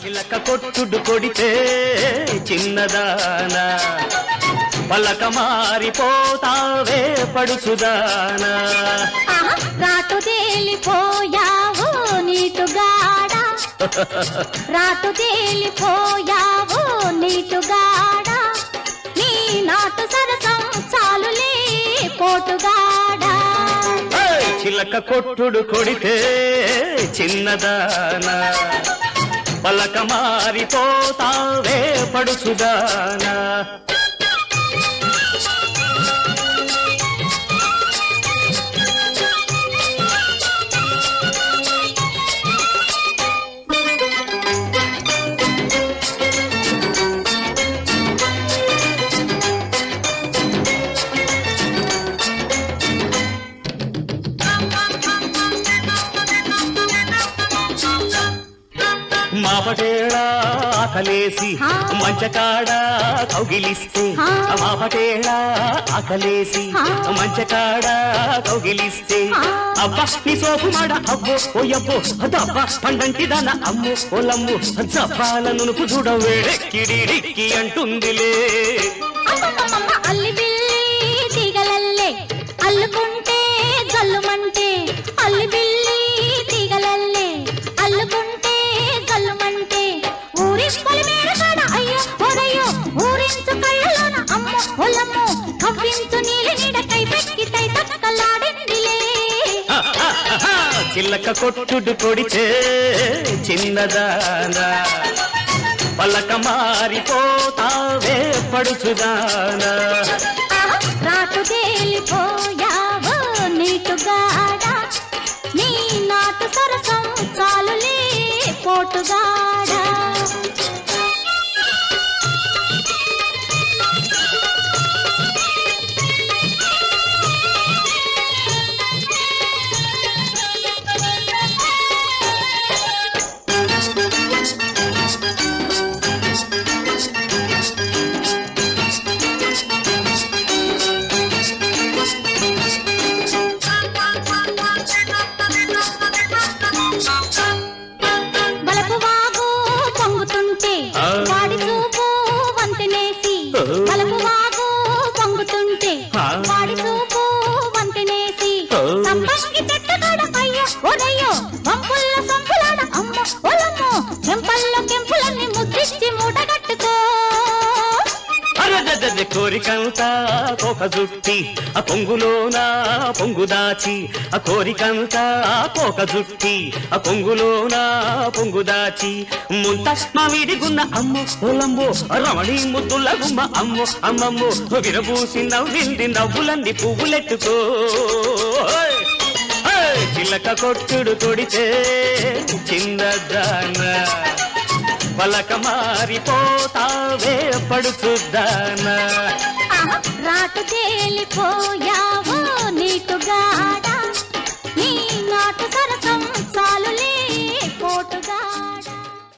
చిలక కొట్టుడు కొడితే చిన్నదానా పలక మారిపోతావే పడుచుదానా రాటు తేలిపోయావు నీటుగాడా రాటు తేలిపోయావు నీటుగాడా నీ నాటు సరసం చాలులే పోటుగాడా చిలక కొట్టుడు కొడితే చిన్నదానా పలక మారిపోతావే పడుచుదానా మాపటేళా ఆకలేసి మంచకాడ కౌగిలిస్తే మాపటేళా ఆకలేసి మంచకాడ కౌగిలిస్తే అబ్బా నీ సోపు మాడ అబ్బో ఓయబ్బో అదబ్బా పండంటి దాన అమ్ము ఓలమ్ము జప్పాల నునుపు చూడ వేడెక్కిడిడిక్కి అంటుందిలే అల్లి బిల్లి తీగలల్లే అల్లుకుంటే జల్లుమంటే అల్లి బిల్లి తీగలల్లే అల్లుకుంటే జల్లుమంటే ఊరింపుల మేడకాడ అయ్యో ఓరయ్యో ఊరించు కళ్ళలోన అమ్మ ఒలమ్ము కవ్వించు నీలి నీడ కై పెక్కితై తక్కలాడిందిలే చిల్లక కొట్టుడు కొడితే చిన్నదానా పలక మారిపోతావే పడుచుదానా రాటు తేలిపోయావు నీటుగాడా నీ నాటు సరసం చాలులే పోటుగాడా వాడి చూపు వంతెనేసి బలపు వాగు పొంగుతుంటే వాడి చూపు వంతెనేసి సంపంగి చెట్టుగాడ అయ్యో ఓరయ్యో వంపుల్లో సంపులాడ అమ్మ ఒలమ్మో కెంపల్లో కెంపులన్నీ ముద్దిచ్చి మూటగట్టుకో కోరికంతా కోక జుట్టి ఆ పొంగులోన పొంగు దాచి ఆ కోరికంతా కోక జుట్టి ఆ పొంగులోన పొంగు దాచి ముంత మామిడి గున్న అమ్మో పొలంబో రమణి ముద్దుల గుమ్మ అమ్మో అమ్మమ్మో విరబూసి నవ్వింది నవ్వులంది పువ్వులెట్టుకో చిలక కొట్టుడు కొడితే చిన్నదానా పలక మారిపోతావే పడుచుదానా రాటు తేలిపోయా